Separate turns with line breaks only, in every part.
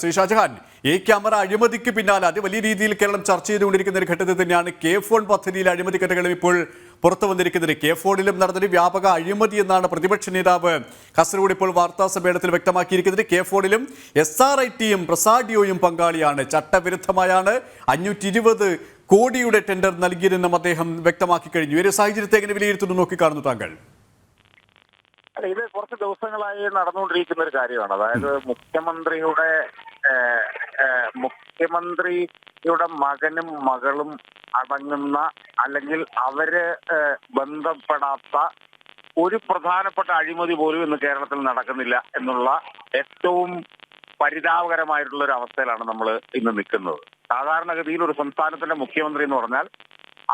ശ്രീ ഷാജഹാൻ, ഈ ക്യാമറ അഴിമതിക്ക് പിന്നാലെ അത് വലിയ രീതിയിൽ കേരളം ചർച്ച ചെയ്തുകൊണ്ടിരിക്കുന്ന ഒരു ഘട്ടത്തിൽ തന്നെയാണ് കെ ഫോൺ പദ്ധതിയിൽ അഴിമതി കഥകളും ഇപ്പോൾ പുറത്തു വന്നിരിക്കുന്നത്. കെ ഫോണിലും നടന്നൊരു വ്യാപക അഴിമതി എന്നാണ് പ്രതിപക്ഷ നേതാവ് കാസർഗോഡ് ഇപ്പോൾ വാർത്താ സമ്മേളനത്തിൽ വ്യക്തമാക്കിയിരിക്കുന്നത്. കെ ഫോണിലും SRITയും പ്രസാഡിയോയും പങ്കാളിയാണ്. ചട്ടവിരുദ്ധമായാണ് 520 കോടിയുടെ ടെൻഡർ നൽകിയതെന്നും അദ്ദേഹം വ്യക്തമാക്കി കഴിഞ്ഞു. ഈ ഒരു സാഹചര്യത്തെ എങ്ങനെ വിലയിരുത്തുന്നു നോക്കിക്കാണുന്നു താങ്കൾ?
ഇത് കുറച്ച് ദിവസങ്ങളായി നടന്നുകൊണ്ടിരിക്കുന്ന ഒരു കാര്യമാണ്. അതായത് മുഖ്യമന്ത്രിയുടെ മകനും മകളും അടങ്ങുന്ന അല്ലെങ്കിൽ അവര് ബന്ധപ്പെടാത്ത ഒരു പ്രധാനപ്പെട്ട അഴിമതി പോലും ഇന്ന് കേരളത്തിൽ നടക്കുന്നില്ല എന്നുള്ള ഏറ്റവും പരിതാപകരമായിട്ടുള്ള ഒരു അവസ്ഥയിലാണ് നമ്മൾ ഇന്ന് നിൽക്കുന്നത്. സാധാരണഗതിയിൽ ഒരു സംസ്ഥാനത്തിന്റെ മുഖ്യമന്ത്രി എന്ന് പറഞ്ഞാൽ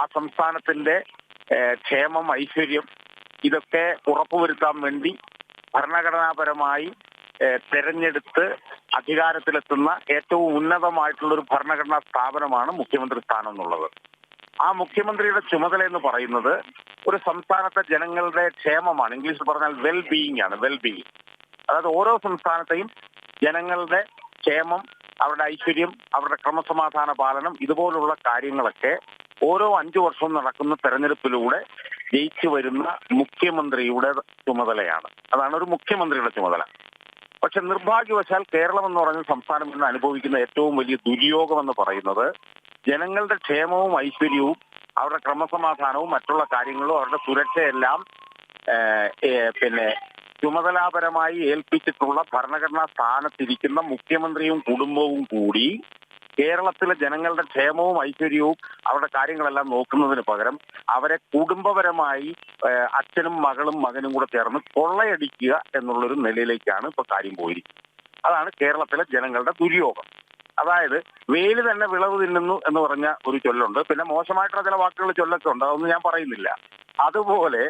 ആ സംസ്ഥാനത്തിന്റെ ക്ഷേമം, ഐശ്വര്യം ഇതൊക്കെ ഉറപ്പുവരുത്താൻ വേണ്ടി ഭരണഘടനാപരമായി തെരഞ്ഞെടുത്ത് അധികാരത്തിലെത്തുന്ന ഏറ്റവും ഉന്നതമായിട്ടുള്ള ഒരു ഭരണഘടനാ സ്ഥാപനമാണ് മുഖ്യമന്ത്രി സ്ഥാനം എന്നുള്ളത്. ആ മുഖ്യമന്ത്രിയുടെ ചുമതല എന്ന് പറയുന്നത് ഒരു സംസ്ഥാനത്തെ ജനങ്ങളുടെ ക്ഷേമമാണ്. ഇംഗ്ലീഷിൽ പറഞ്ഞാൽ വെൽ ബീയിങ് ആണ്. വെൽ ബീയിങ് അതായത് ഓരോ സംസ്ഥാനത്തെയും ജനങ്ങളുടെ ക്ഷേമം, അവരുടെ ഐശ്വര്യം, അവരുടെ ക്രമസമാധാന പാലനം, ഇതുപോലുള്ള കാര്യങ്ങളൊക്കെ ഓരോ 5 വർഷവും നടക്കുന്ന തെരഞ്ഞെടുപ്പിലൂടെ ജയിച്ചു വരുന്ന മുഖ്യമന്ത്രിയുടെ ചുമതലയാണ്. അതാണ് ഒരു മുഖ്യമന്ത്രിയുടെ ചുമതല. പക്ഷെ നിർഭാഗ്യവശാൽ കേരളം എന്ന് പറഞ്ഞ സംസ്ഥാനം ഇന്ന് അനുഭവിക്കുന്ന ഏറ്റവും വലിയ ദുര്യോഗം എന്ന് പറയുന്നത് ജനങ്ങളുടെ ക്ഷേമവും ഐശ്വര്യവും അവരുടെ ക്രമസമാധാനവും മറ്റുള്ള കാര്യങ്ങളും അവരുടെ സുരക്ഷയെല്ലാം ചുമതലാപരമായി ഏൽപ്പിച്ചിട്ടുള്ള ഭരണഘടനാ സ്ഥാനത്തിരിക്കുന്ന മുഖ്യമന്ത്രിയും കുടുംബവും കൂടി കേരളത്തിലെ ജനങ്ങളുടെ ക്ഷേമവും ഐശ്വര്യവും അവരുടെ കാര്യങ്ങളെല്ലാം നോക്കുന്നതിന് പകരം അവരെ കുടുംബപരമായി അച്ഛനും മകളും മകനും കൂടെ ചേർന്ന് കൊള്ളയടിക്കുക എന്നുള്ളൊരു നിലയിലേക്കാണ് ഇപ്പൊ കാര്യം പോയിരിക്കുന്നത്. അതാണ് കേരളത്തിലെ ജനങ്ങളുടെ ദുര്യോഗം. അതായത് വേലി തന്നെ വിളവ് തിന്നുന്നു എന്ന് പറഞ്ഞ ഒരു ചൊല്ലുണ്ട്. പിന്നെ മോശമായിട്ടുള്ള ചില വാക്കുകൾ ചൊല്ലൊക്കെ ഉണ്ട്, അതൊന്നും ഞാൻ പറയുന്നില്ല. അതുപോലെ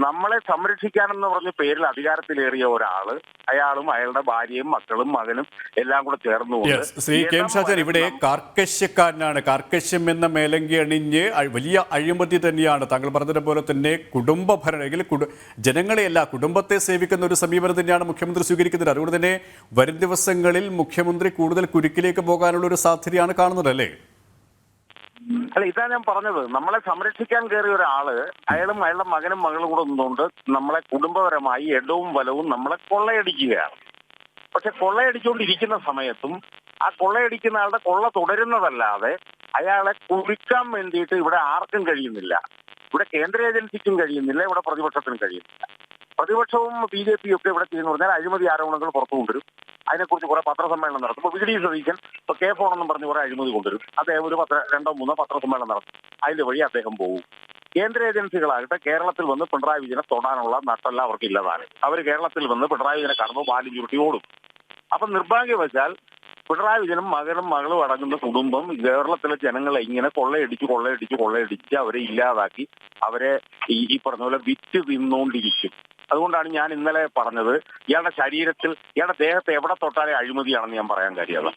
നമ്മളെ സംരക്ഷിക്കാനെന്ന് പറഞ്ഞ പേരിൽ അധികാരത്തിലേറിയ ഒരാള്, അയാളും അയാളുടെ ഭാര്യയും മക്കളും മകനും എല്ലാം കൂടെ ചേർന്നുകൊണ്ട്
ശ്രീ കെ എം ഷാജഹാൻ ഇവിടെ കാർക്കശ്യക്കാരനാണ്. കാർക്കശ്യം എന്ന മേലങ്കി അണിഞ്ഞ് വലിയ അഴിമതി തന്നെയാണ്. താങ്കൾ പറഞ്ഞതുപോലെ തന്നെ കുടുംബ ഭരണം, ജനങ്ങളെയല്ല കുടുംബത്തെ സേവിക്കുന്ന ഒരു സമീപനം തന്നെയാണ് മുഖ്യമന്ത്രി സ്വീകരിക്കുന്നത്. അതുകൊണ്ട് തന്നെ വരും ദിവസങ്ങളിൽ മുഖ്യമന്ത്രി കൂടുതൽ കുരുക്കിലേക്ക് പോകാനുള്ള ഒരു സാധ്യതയാണ് കാണുന്നത് അല്ലേ?
അല്ല, ഇതാ ഞാൻ പറഞ്ഞത്. നമ്മളെ സംരക്ഷിക്കാൻ കയറിയ ഒരാള് അയാളും അയാളുടെ മകനും മകളും കൂടെ നിന്നുകൊണ്ട് നമ്മളെ കുടുംബപരമായി ഇടവും വലവും നമ്മളെ കൊള്ളയടിക്കുകയാണ്. പക്ഷെ കൊള്ളയടിച്ചുകൊണ്ടിരിക്കുന്ന സമയത്തും ആ കൊള്ളയടിക്കുന്ന ആളുടെ കൊള്ള തുടരുന്നതല്ലാതെ അയാളെ കുറിക്കാൻ വേണ്ടിയിട്ട് ഇവിടെ ആർക്കും കഴിയുന്നില്ല. ഇവിടെ കേന്ദ്ര ഏജൻസിക്കും കഴിയുന്നില്ല, ഇവിടെ പ്രതിപക്ഷത്തിനും കഴിയുന്നില്ല. പ്രതിപക്ഷവും BJP ഒക്കെ ഇവിടെ ചെയ്യുന്ന പറഞ്ഞാൽ അഴിമതി ആരോപണങ്ങൾ പുറത്തു കൊണ്ടുവരും. അതിനെക്കുറിച്ച് കുറെ പത്രസമ്മേളനം നടത്തും. ഇപ്പോൾ VD സതീശൻ ഇപ്പൊ കെ ഫോൺ എന്നും പറഞ്ഞ് കുറെ അഴിമതി കൊണ്ടുവരും. അദ്ദേഹം ഒരു 2-3 പത്രസമ്മേളനം നടത്തും. അതിന്റെ വഴി അദ്ദേഹം പോകും. കേന്ദ്ര ഏജൻസികളാകട്ടെ കേരളത്തിൽ വന്ന് പിണറായി വിജയനെ തൊടാനുള്ള നട്ടല്ല അവർക്ക് ഇല്ലതാണ്. അവർ കേരളത്തിൽ വന്ന് പിണറായി വിജയനെ കാണുമ്പോൾ വാലും ചുരുട്ടി ഓടും. അപ്പൊ നിർഭാഗ്യവശാൽ പിണറായി വിജയനും മകനും മകളും അടങ്ങുന്ന കുടുംബം കേരളത്തിലെ ജനങ്ങളെ ഇങ്ങനെ കൊള്ളയടിച്ച് അവരെ ഇല്ലാതാക്കി അവരെ ഈ പറഞ്ഞ പോലെ വിറ്റ് തിന്നുകൊണ്ടിരിക്കും. അതുകൊണ്ടാണ് ഞാൻ ഇന്നലെ പറഞ്ഞത് ഇയാളുടെ ശരീരത്തിൽ, ഇയാളുടെ ദേഹത്തെ എവിടെ തൊട്ടാലേ അഴിമതിയാണെന്ന് ഞാൻ പറയാൻ കാര്യമാണ്.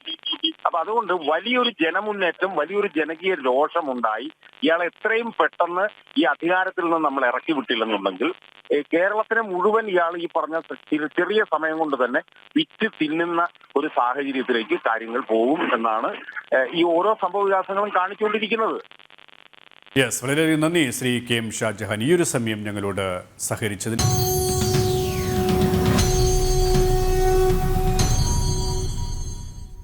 അപ്പൊ അതുകൊണ്ട് വലിയൊരു ജനമുന്നേറ്റം, വലിയൊരു ജനകീയ രോഷമുണ്ടായി ഇയാളെ എത്രയും പെട്ടെന്ന് ഈ അധികാരത്തിൽ നിന്ന് നമ്മൾ ഇറക്കി വിട്ടില്ലെന്നുണ്ടെങ്കിൽ കേരളത്തിനെ മുഴുവൻ ഇയാൾ ഈ പറഞ്ഞ ചെറിയ സമയം കൊണ്ട് തന്നെ വിറ്റ് തിന്നുന്ന ഒരു സാഹചര്യത്തിലേക്ക് കാര്യങ്ങൾ പോകും എന്നാണ് ഈ ഓരോ സംഭവ വികാസങ്ങളും കാണിച്ചുകൊണ്ടിരിക്കുന്നത്.
യെസ്, വളരെയധികം നന്ദി ശ്രീ കെ എം ഷാജഹാൻ ഈ ഒരു സമയം ഞങ്ങളോട് സഹകരിച്ചതിന്.